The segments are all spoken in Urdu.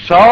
100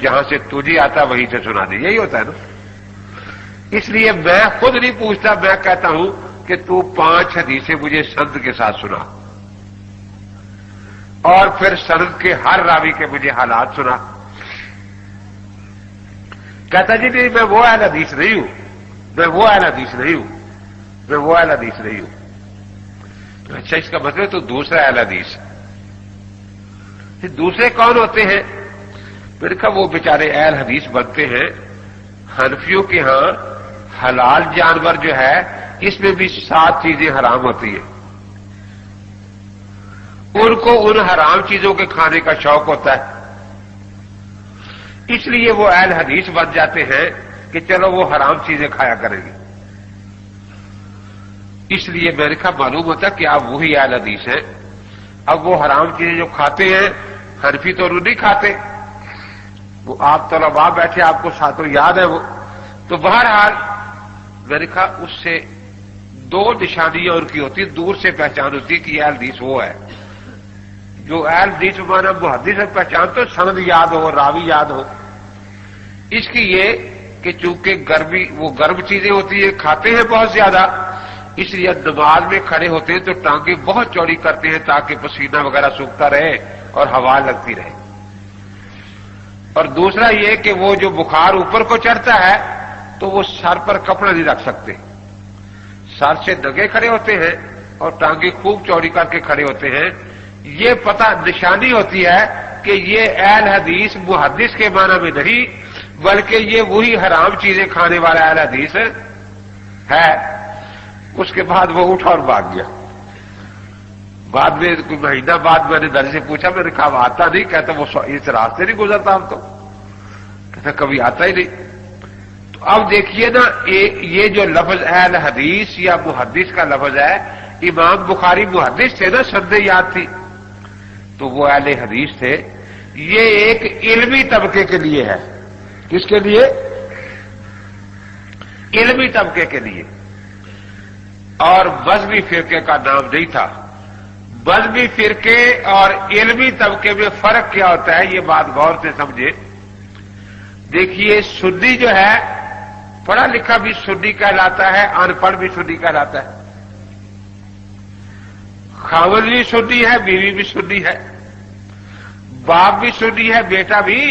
جہاں سے تجھے آتا وہیں سے سنا دے، یہی ہوتا ہے نا۔ اس لیے میں خود نہیں پوچھتا، میں کہتا ہوں کہ تو 5 حدیثیں مجھے سند کے ساتھ سنا، اور پھر سند کے ہر راوی کے مجھے حالات سنا۔ کہتا جی نہیں میں وہ اہل حدیث نہیں ہوں، میں وہ اہل حدیث نہیں ہوں، میں وہ اہل حدیث نہیں ہوں۔ اچھا اس کا مطلب تو دوسرا اہل حدیث، دوسرے کون ہوتے ہیں؟ میں نے کہا وہ بیچارے اہل حدیث بنتے ہیں حنفیوں کے ہاں حلال جانور جو ہے اس میں بھی 7 چیزیں حرام ہوتی ہیں، ان کو ان حرام چیزوں کے کھانے کا شوق ہوتا ہے، اس لیے وہ اہل حدیث بن جاتے ہیں کہ چلو وہ حرام چیزیں کھایا کریں گے۔ اس لیے میں نے کہا معلوم ہوتا کہ آپ وہی اہل حدیث ہیں۔ اب وہ حرام چیزیں جو کھاتے ہیں حنفی تو نہیں کھاتے، وہ آپ طلباء بیٹھے آپ کو ساتھوں یاد ہے وہ، تو بہرحال میں نے کہا اس سے 2 نشانیاں ان کی ہوتی، دور سے پہچان ہوتی کہ یہ اہل حدیث وہ ہے جو اہل حدیث مانا محدث سے پہچان تو سند یاد ہو، راوی یاد ہو۔ اس کی یہ کہ چونکہ وہ گرم چیزیں ہوتی ہیں، کھاتے ہیں بہت زیادہ، اس لیے نماز میں کھڑے ہوتے ہیں تو ٹانگیں بہت چوڑی کرتے ہیں تاکہ پسینہ وغیرہ سوکھتا رہے اور ہوا لگتی رہے۔ اور دوسرا یہ کہ وہ جو بخار اوپر کو چڑھتا ہے تو وہ سر پر کپڑا نہیں رکھ سکتے، سر سے ننگے کھڑے ہوتے ہیں اور ٹانگیں خوب چوڑی کر کے کھڑے ہوتے ہیں۔ یہ پتہ نشانی ہوتی ہے کہ یہ اہل حدیث محدث کے معنی میں نہیں بلکہ یہ وہی حرام چیزیں کھانے والا اہل حدیث ہے۔ اس کے بعد وہ اٹھا اور بھاگ گیا۔ بعد میں کوئی مہینہ بعد میں نے درج سے پوچھا، میں نے کہا وہ آتا نہیں، کہتا وہ اس راستے نہیں گزرتا ہم تو، کہتا کبھی آتا ہی نہیں۔ تو اب دیکھیے نا یہ جو لفظ اہل حدیث یا محدث کا لفظ ہے، امام بخاری محدث تھے نا، سند یاد تھی تو وہ اہل حدیث تھے۔ یہ ایک علمی طبقے کے لیے ہے، کس کے لیے؟ علمی طبقے کے لیے، اور مذہبی فرقے کا نام نہیں تھا۔ مذہبی فرقے اور علمی طبقے میں فرق کیا ہوتا ہے یہ بات غور سے سمجھے۔ دیکھیے سنی جو ہے پڑھا لکھا بھی سنی کہلاتا ہے، ان پڑھ بھی سنی کہلاتا ہے، خاوند بھی سنی ہے، بیوی بھی سنی ہے، باپ بھی سنی ہے، بیٹا بھی،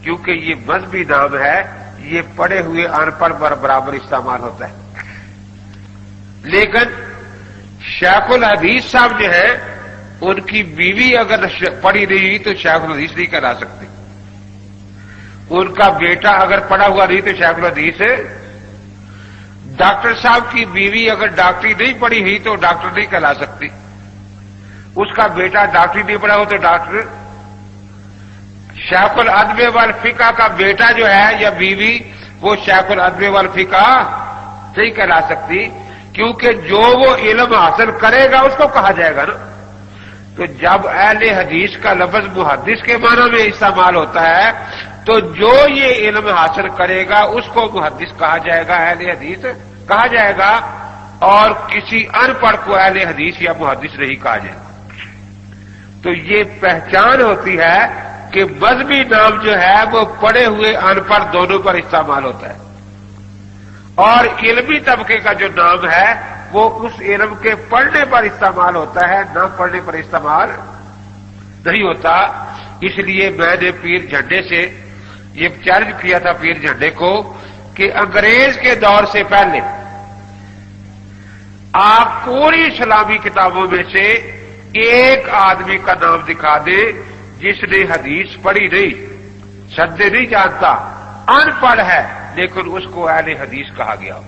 کیونکہ یہ مذہبی نام ہے، یہ پڑھے ہوئے ان پڑھ برابر استعمال ہوتا ہے۔ لیکن شیخ الحدیث صاحب جو ہے ان کی بیوی اگر پڑھی نہیں ہوئی تو شیخ الحدیث نہیں کہلا سکتے، ان کا بیٹا اگر پڑھا ہوا نہیں تو شیخ الحدیث ہے، ڈاکٹر صاحب کی بیوی اگر ڈاکٹری نہیں پڑھی ہوئی تو ڈاکٹر نہیں کہلا سکتی، اس کا بیٹا ڈاکٹری نہیں پڑھا ہو تو ڈاکٹر۔ شیخ الادب والفقہ کا بیٹا جو ہے یا بیوی وہ شیخ الادب والفقہ نہیں کہلا سکتی، کیونکہ جو وہ علم حاصل کرے گا اس کو کہا جائے گا نا۔ تو جب اہل حدیث کا لفظ محدث کے معنی میں استعمال ہوتا ہے تو جو یہ علم حاصل کرے گا اس کو محدث کہا جائے گا، اہل حدیث کہا جائے گا، اور کسی ان پڑھ کو اہل حدیث یا محدث نہیں کہا جائے گا۔ تو یہ پہچان ہوتی ہے کہ مذہبی نام جو ہے وہ پڑھے ہوئے ان پڑھ دونوں پر استعمال ہوتا ہے، اور علمی طبقے کا جو نام ہے وہ اس علم کے پڑھنے پر استعمال ہوتا ہے، نہ پڑھنے پر استعمال نہیں ہوتا۔ اس لیے میں نے پیر جھنڈے سے یہ چیلنج کیا تھا پیر جھنڈے کو کہ انگریز کے دور سے پہلے آپ پوری اسلامی کتابوں میں سے ایک آدمی کا نام دکھا دیں جس نے حدیث پڑھی نہیں، سندیں نہیں جانتا، ان پڑھ ہے لیکن اس کو اہل حدیث کہا گیا،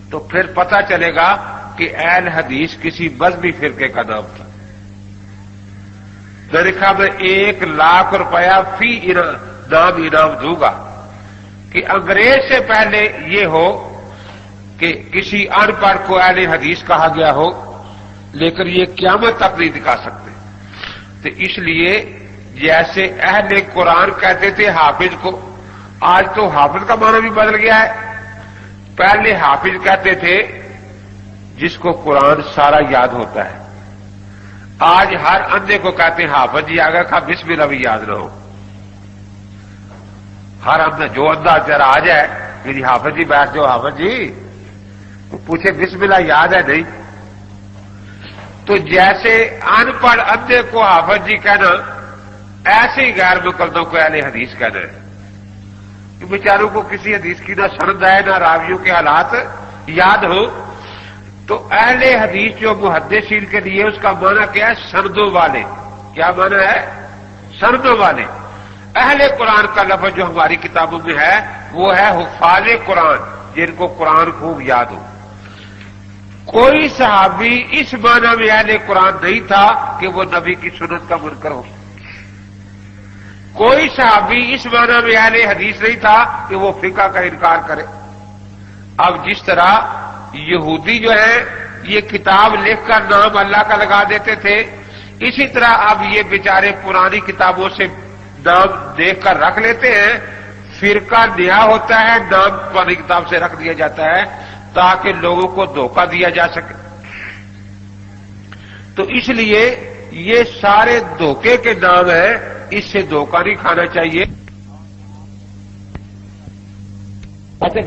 تو پھر پتہ چلے گا کہ اہل حدیث کسی مذہبی فرقے کا نام تھا۔ میں نے کہا میں 1,00,000 روپیہ فی نام انعام دوں گا کہ انگریز سے پہلے یہ ہو کہ کسی ان پڑھ کو اہل حدیث کہا گیا ہو، لیکن یہ قیامت تک نہیں دکھا سکتے۔ تو اس لیے جیسے اہل قرآن کہتے تھے حافظ کو، آج تو حافظ کا معنی بھی بدل گیا ہے۔ پہلے حافظ کہتے تھے جس کو قرآن سارا یاد ہوتا ہے، آج ہر اندھے کو کہتے ہیں حافظ جی آگے کا بسم اللہ بھی یاد نہ ہو. ہر اندھا جو اندھا چرا آ جائے میری حافظ جی بیٹھ جاؤ حافظ جی پوچھے بسم اللہ یاد ہے نہیں. تو جیسے ان پڑھ اندھے کو حافظ جی کہنا ایسے ہی غیر مقلدوں کو اہل حدیث کہنا ہے کہ بیچاروں کو کسی حدیث کی نہ سند ہے نہ راویوں کے حالات یاد ہو. تو اہل حدیث جو محدثین کے لیے اس کا معنی کیا ہے؟ سندوں والے. کیا معنی ہے؟ سندوں والے. اہل قرآن کا لفظ جو ہماری کتابوں میں ہے وہ ہے حفاظ قرآن جن کو قرآن خوب یاد ہو. کوئی صحابی اس معنی میں اہل قرآن نہیں تھا کہ وہ نبی کی سنت کا منکر ہو. کوئی صحابی اس معنی میں اہل حدیث نہیں تھا کہ وہ فقہ کا انکار کرے. اب جس طرح یہودی جو ہے یہ کتاب لکھ کر نام اللہ کا لگا دیتے تھے، اسی طرح اب یہ بیچارے پرانی کتابوں سے نام دیکھ کر رکھ لیتے ہیں. فرقہ نیا ہوتا ہے، نام پرانی کتاب سے رکھ دیا جاتا ہے تاکہ لوگوں کو دھوکہ دیا جا سکے. تو اس لیے یہ سارے دھوکے کے نام ہیں، اس سے دھوکہ نہیں کھانا چاہیے.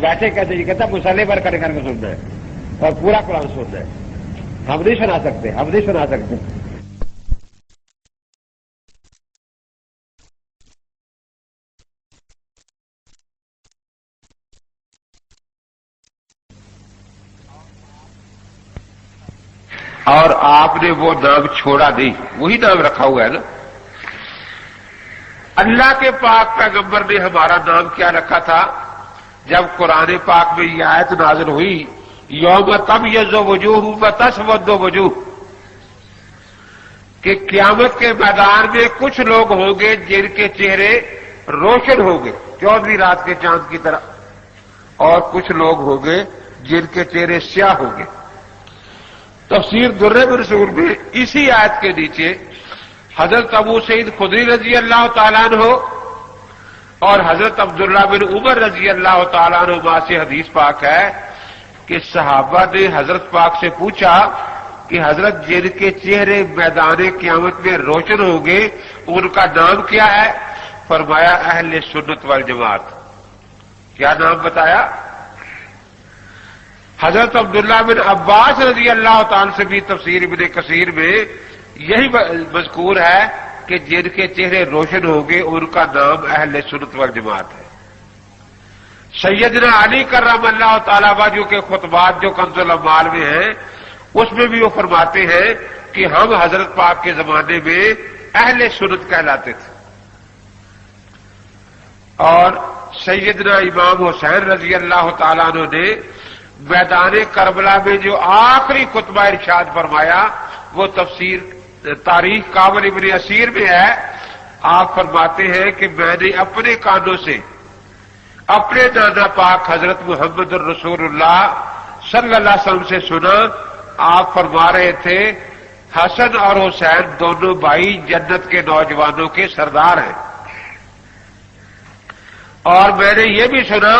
بیٹھے کہتے جی کہتا مسئلے پر کر کے سننا ہے اور پورا قرآن سننا ہے. ہم نہیں سنا سکتے، ہم نہیں سنا سکتے. اور آپ نے وہ نام چھوڑا نہیں، وہی نام رکھا ہوا ہے نا. اللہ کے پاک پیغمبر نے ہمارا نام کیا رکھا تھا جب قرآن پاک میں یہ آیت نازل ہوئی یوم تبیض وجوہ وتسود وجوہ کہ قیامت کے میدان میں کچھ لوگ ہوں گے جن کے چہرے روشن ہوں گے 14ویں رات کے چاند کی طرح، اور کچھ لوگ ہوں گے جن کے چہرے سیاہ ہوں گے. تفسیر در منصور میں اسی آیت کے نیچے حضرت ابو سعید خدری رضی اللہ تعالیٰ عنہ اور حضرت عبداللہ بن عمر رضی اللہ تعالیٰ عنہ سے حدیث پاک ہے کہ صحابہ نے حضرت پاک سے پوچھا کہ حضرت جن کے چہرے میدان قیامت میں روشن ہوں گے ان کا نام کیا ہے؟ فرمایا اہل سنت والجماعت. کیا نام بتایا؟ حضرت عبداللہ بن عباس رضی اللہ تعالیٰ سے بھی تفسیر ابن کثیر میں یہی مذکور ہے کہ جن کے چہرے روشن ہوں گے ان کا نام اہل سنت والجماعت ہے. سیدنا علی کرم اللہ تعالیٰ عنہ کے خطبات جو کنز الاموال میں ہیں اس میں بھی وہ فرماتے ہیں کہ ہم حضرت پاک کے زمانے میں اہل سنت کہلاتے تھے. اور سیدنا امام حسین رضی اللہ تعالیٰ عنہ نے میدان کربلا میں جو آخری خطبہ ارشاد فرمایا وہ تفسیر تاریخ کامل ابن اسیر میں ہے. آپ فرماتے ہیں کہ میں نے اپنے کانوں سے اپنے نانا پاک حضرت محمد الرسول اللہ صلی اللہ علیہ وسلم سے سنا. آپ فرما رہے تھے حسن اور حسین دونوں بھائی جنت کے نوجوانوں کے سردار ہیں. اور میں نے یہ بھی سنا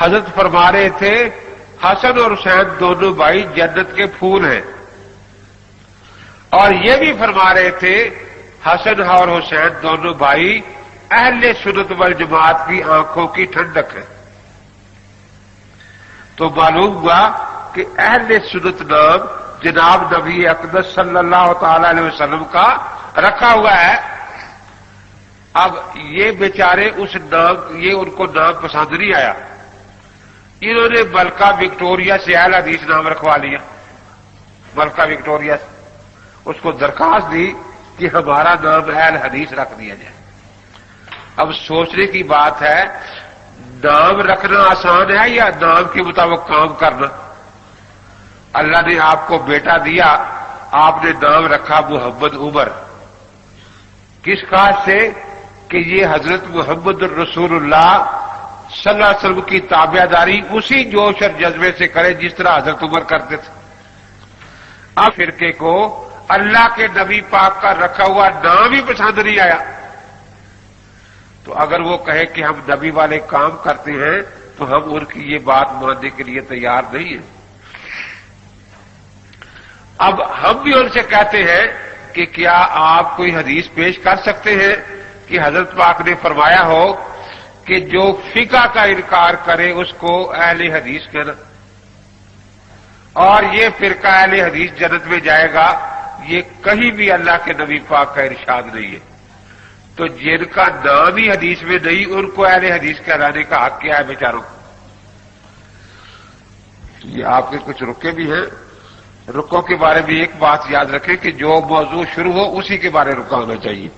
حضرت فرما رہے تھے حسن اور حسین دونوں بھائی جنت کے پھول ہیں. اور یہ بھی فرما رہے تھے حسن اور حسین دونوں بھائی اہل سنت والجماعت کی آنکھوں کی ٹھنڈک ہے. تو معلوم ہوا کہ اہل سنت نام جناب نبی اقدس صلی اللہ تعالی علیہ وسلم کا رکھا ہوا ہے. اب یہ بیچارے اس نام یہ ان کو نام پسند نہیں آیا، انہوں نے ملکہ وکٹوریہ سے اہل حدیث نام رکھوا لیا. ملکہ وکٹوریہ اس کو درخواست دی کہ ہمارا نام اہل حدیث رکھ دیا جائے. اب سوچنے کی بات ہے نام رکھنا آسان ہے یا نام کے مطابق کام کرنا؟ اللہ نے آپ کو بیٹا دیا، آپ نے نام رکھا محمد عمر. کس خاص سے؟ کہ یہ حضرت محمد الرسول اللہ صلی اللہ علیہ وسلم کی تابع داری اسی جوش اور جذبے سے کرے جس طرح حضرت عمر کرتے تھے. اب فرقے کو اللہ کے نبی پاک کا رکھا ہوا نام ہی پسند نہیں آیا، تو اگر وہ کہے کہ ہم نبی والے کام کرتے ہیں تو ہم ان کی یہ بات ماننے کے لیے تیار نہیں ہیں. اب ہم بھی ان سے کہتے ہیں کہ کیا آپ کوئی حدیث پیش کر سکتے ہیں کہ حضرت پاک نے فرمایا ہو کہ جو فقہ کا انکار کرے اس کو اہل حدیث کہنا، اور یہ فرقہ اہل حدیث جنت میں جائے گا، یہ کہیں بھی اللہ کے نبی پاک کا ارشاد نہیں ہے۔ تو جن کا نام ہی حدیث میں نہیں، ان کو اہل حدیث کہلانے کا حق کیا ہے بیچاروں کو؟ یہ آپ کے کچھ رکے بھی ہیں، رکوں کے بارے میں ایک بات یاد رکھیں کہ جو موضوع شروع ہو اسی کے بارے رکا ہونا چاہیے۔